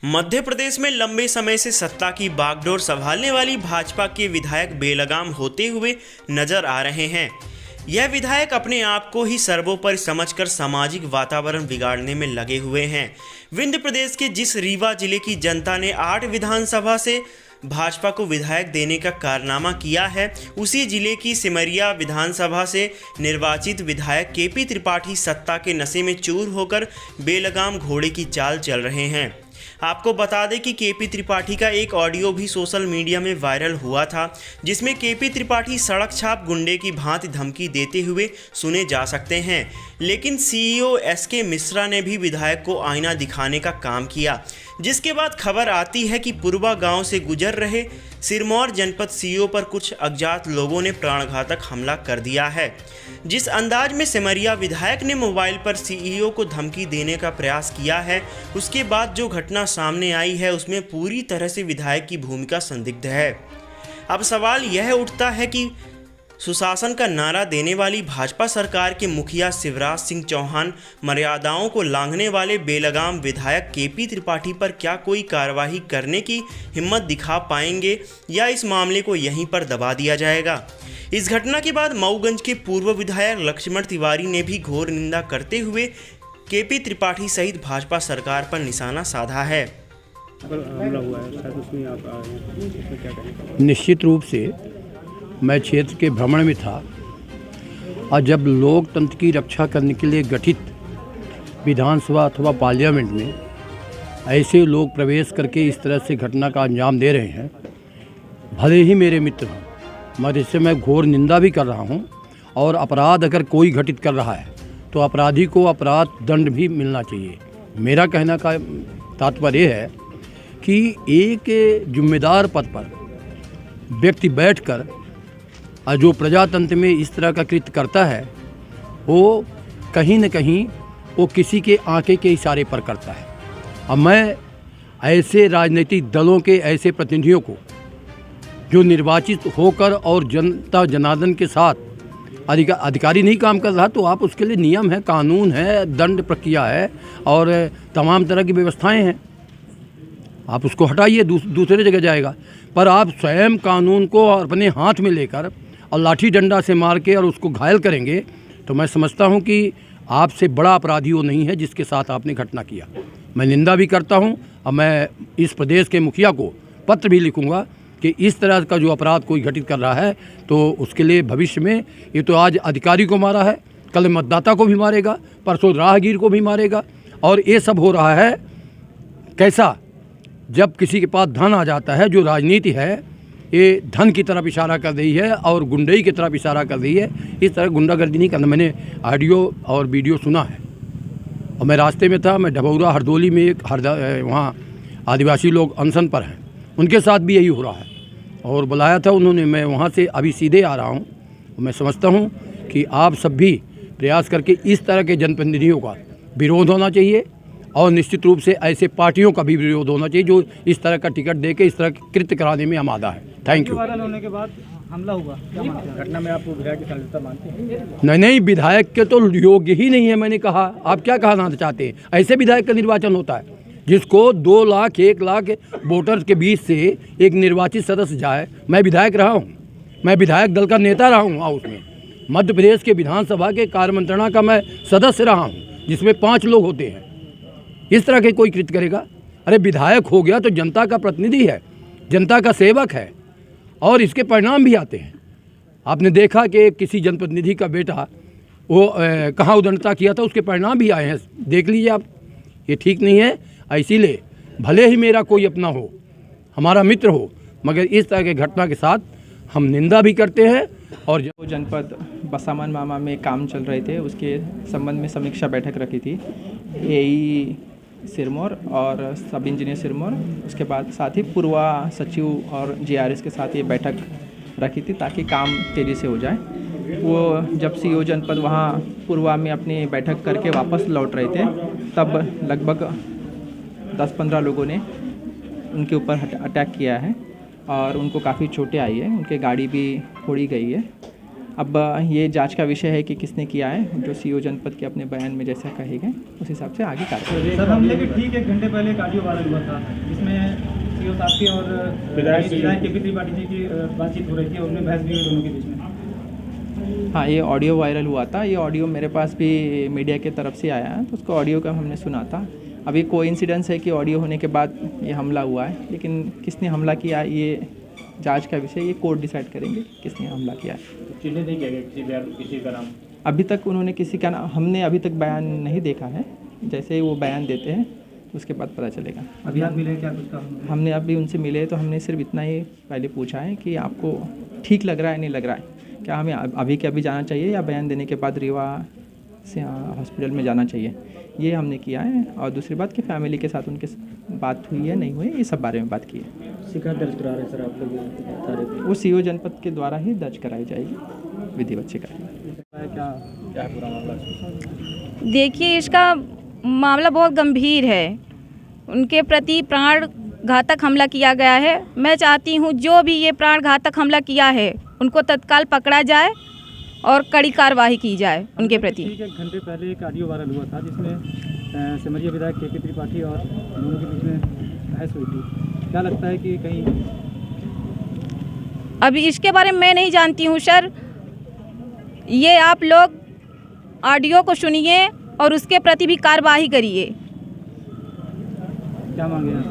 मध्य प्रदेश में लंबे समय से सत्ता की बागडोर संभालने वाली भाजपा के विधायक बेलगाम होते हुए नजर आ रहे हैं। यह विधायक अपने आप को ही सर्वोपरि समझकर सामाजिक वातावरण बिगाड़ने में लगे हुए हैं। विंध्य प्रदेश के जिस रीवा जिले की जनता ने 8 विधानसभा से भाजपा को विधायक देने का कारनामा किया है, उसी जिले की सिमरिया विधानसभा से निर्वाचित विधायक केपी त्रिपाठी सत्ता के नशे में चूर होकर बेलगाम घोड़े की चाल चल रहे हैं। आपको बता दें कि केपी त्रिपाठी का एक ऑडियो भी सोशल मीडिया में वायरल हुआ था, जिसमें केपी त्रिपाठी सड़क छाप गुंडे की भांति धमकी देते हुए सुने जा सकते हैं। लेकिन सीईओ एसके मिश्रा ने भी विधायक को आईना दिखाने का काम किया, जिसके बाद खबर आती है कि पुरवा गांव से गुजर रहे सिरमौर जनपद सीईओ पर कुछ अज्ञात लोगों ने प्राणघातक हमला कर दिया है। जिस अंदाज में सिमरिया विधायक ने मोबाइल पर सीईओ को धमकी देने का प्रयास किया है, उसके बाद जो घटना सामने आई है उसमें पूरी तरह से विधायक की भूमिका संदिग्ध है। अब सवाल यह उठता है कि सुशासन का नारा देने वाली भाजपा सरकार के मुखिया शिवराज सिंह चौहान मर्यादाओं को लांघने वाले बेलगाम विधायक केपी त्रिपाठी पर क्या कोई कार्रवाई करने की हिम्मत दिखा पाएंगे या इस मामले को यहीं पर दबा दिया जाएगा। इस घटना के बाद मऊगंज के पूर्व विधायक लक्ष्मण तिवारी ने भी घोर निंदा करते हुए केपी त्रिपाठी सहित भाजपा सरकार पर निशाना साधा है। निश्चित रूप से मैं क्षेत्र के भ्रमण में था और जब लोकतंत्र की रक्षा करने के लिए गठित विधानसभा अथवा पार्लियामेंट में ऐसे लोग प्रवेश करके इस तरह से घटना का अंजाम दे रहे हैं, भले ही मेरे मित्र हों, मगर इससे मैं घोर निंदा भी कर रहा हूं। और अपराध अगर कोई घटित कर रहा है तो अपराधी को अपराध दंड भी मिलना चाहिए। मेरा कहना का तात्पर्य है कि एक जिम्मेदार पद पर व्यक्ति बैठकर जो प्रजातंत्र में इस तरह का कृत्य करता है, वो कहीं न कहीं वो किसी के आंखें के इशारे पर करता है। अब मैं ऐसे राजनीतिक दलों के ऐसे प्रतिनिधियों को जो निर्वाचित होकर और जनता जनार्दन के साथ अधिकारी नहीं काम कर रहा, तो आप उसके लिए नियम है, कानून है, दंड प्रक्रिया है और तमाम तरह की व्यवस्थाएं हैं। आप उसको हटाइए, दूसरे जगह जाएगा। पर आप स्वयं कानून को अपने हाथ में लेकर और लाठी डंडा से मार के और उसको घायल करेंगे, तो मैं समझता हूं कि आपसे बड़ा अपराधी वो नहीं है जिसके साथ आपने घटना किया। मैं निंदा भी करता हूं और मैं इस प्रदेश के मुखिया को पत्र भी लिखूंगा कि इस तरह का जो अपराध कोई घटित कर रहा है तो उसके लिए भविष्य में, ये तो आज अधिकारी को मारा है, कल मतदाता को भी मारेगा, परसों राहगीर को भी मारेगा। और ये सब हो रहा है कैसा, जब किसी के पास धन आ जाता है। जो राजनीति है ये धन की तरफ इशारा कर रही है और गुंडई की तरफ इशारा कर रही है। इस तरह गुंडागर्दी नहीं करना। मैंने ऑडियो और वीडियो सुना है और मैं रास्ते में था, मैं ढबौरा हरदोली में एक वहाँ आदिवासी लोग अनशन पर हैं, उनके साथ भी यही हो रहा है और बुलाया था उन्होंने। मैं वहाँ से अभी सीधे आ रहा हूँ। मैं समझता हूँ कि आप सब भी प्रयास करके इस तरह के जनप्रतिनिधियों का विरोध होना चाहिए और निश्चित रूप से ऐसे पार्टियों का भी विरोध होना चाहिए जो इस तरह का टिकट दे के इस तरह कृत्य कराने में आमादा है। Thank you. वायरल होने के बाद हमला हुआ, घटना में आप विधायक की संलिप्तता मानते हैं? नहीं, विधायक के तो योग्य ही नहीं है। मैंने कहा, आप क्या कहना चाहते हैं? ऐसे विधायक का निर्वाचन होता है जिसको 2 लाख 1 लाख वोटर्स के बीच से एक निर्वाचित सदस्य जाए। मैं विधायक रहा हूँ, मैं विधायक दल का नेता रहा हूँ हाउस में। मध्य प्रदेश के विधानसभा के कार्यमंत्रणा का मैं सदस्य रहा हूँ, जिसमें 5 लोग होते हैं। इस तरह के कोई कृत्य करेगा? अरे विधायक हो गया तो जनता का प्रतिनिधि है, जनता का सेवक है और इसके परिणाम भी आते हैं। आपने देखा कि किसी जनप्रतिनिधि का बेटा वो कहाँ उदंडता किया था, उसके परिणाम भी आए हैं, देख लीजिए आप। ये ठीक नहीं है। इसीलिए भले ही मेरा कोई अपना हो, हमारा मित्र हो, मगर इस तरह के घटना के साथ हम निंदा भी करते हैं। और जो जनपद बसामन मामा में काम चल रहे थे, उसके संबंध में समीक्षा बैठक रखी थी एई सिरमौर और सब इंजीनियर सिरमौर, उसके बाद साथ ही पूर्वा सचिव और जीआरएस के साथ ये बैठक रखी थी ताकि काम तेज़ी से हो जाए। वो जब सीईओ जनपद वहाँ पूर्वा में अपनी बैठक करके वापस लौट रहे थे, तब लगभग 10-15 लोगों ने उनके ऊपर अटैक किया है और उनको काफ़ी चोटें आई है, उनकी गाड़ी भी फोड़ी गई है अब ये जांच का विषय है कि किसने किया है, जो सीओ जनपद के अपने बयान में जैसा कहेंगे उस हिसाब से आगे कार्रवाई। सर हमले के ठीक 1 घंटे पहले एक ऑडियो वायरल हुआ था जिसमें सीओ साहब की और विधायक केपी त्रिपाठी जी की बातचीत हो रही थी और उनमें बहस भी हुई दोनों के बीच में। हाँ, ये ऑडियो वायरल हुआ था। ये ऑडियो मेरे पास भी मीडिया की तरफ से आया है, तो उसको ऑडियो का हमने सुना था। अभी कोइंसिडेंस है कि ऑडियो होने के बाद ये हमला हुआ है, लेकिन किसने हमला किया ये जांच का विषय, ये कोर्ट डिसाइड करेंगे किसने हमला किया है। चिन्हित नहीं किया गया किसी का नाम? अभी तक उन्होंने किसी का नाम, हमने अभी तक बयान नहीं देखा है। जैसे ही वो बयान देते हैं उसके बाद पता चलेगा। अभी आप मिले क्या कुछ का? हमने अभी उनसे मिले तो हमने सिर्फ इतना ही पहले पूछा है कि आपको ठीक लग रहा है नहीं लग रहा है, क्या हमें अभी के अभी जाना चाहिए या बयान देने के बाद रीवा से हॉस्पिटल में जाना चाहिए, ये हमने किया है। और दूसरी बात कि फैमिली के साथ उनके बात हुई है नहीं हुई, ये सब बारे में बात की है। शिकायत दर्ज करा रहे हैं सर आप लोग? वो सीओ जनपद के द्वारा ही दर्ज कराई जाएगी विधिवत शिकायत। क्या पूरा मामला? देखिए, इसका मामला बहुत गंभीर है। उनके प्रति प्राण घातक हमला किया गया है। मैं चाहती हूँ जो भी ये प्राण घातक हमला किया है उनको तत्काल पकड़ा जाए और कड़ी कार्रवाई की जाए उनके प्रति। ठीक 1 घंटे पहले एक ऑडियो वायरल हुआ था जिसमें सिमरिया विधायक केपी त्रिपाठी और दोनों के बीच में बहस हुई थी। क्या लगता है कि कहीं अभी इसके बारे में मैं नहीं जानती हूँ सर। ये आप लोग ऑडियो को सुनिए और उसके प्रति भी कार्रवाई करिए। क्या मांगे हैं,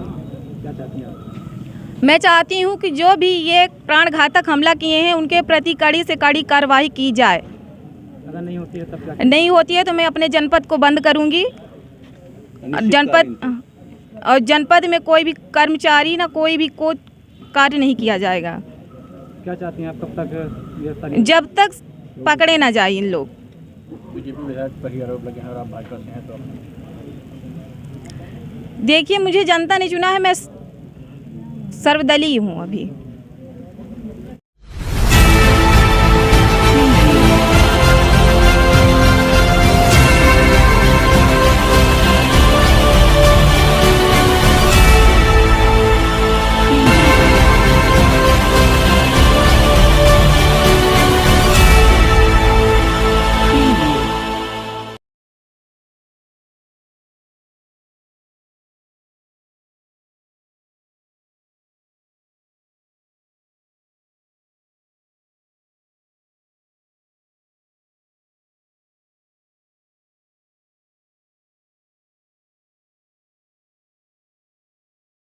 क्या चाहती हैं आप? मैं चाहती हूँ कि जो भी ये प्राण घातक हमला किए हैं उनके प्रति कड़ी से कड़ी कार्रवाई की जाए। अगर नहीं होती है तब क्या? नहीं होती है तो मैं अपने जनपद को बंद करूँगी। जनपद में कोई भी कर्मचारी ना कोई भी कार्य नहीं किया जाएगा क्या चाहती हैं आप? कब तक गिरफ्तारी? जब तक पकड़े ना जाए इन लोग। बीजेपी विधायक पर ही आरोप लगे हैं और आप भाजपा से हैं तो देखिए, मुझे जनता ने चुना है, मैं सर्वदलीय हूँ अभी।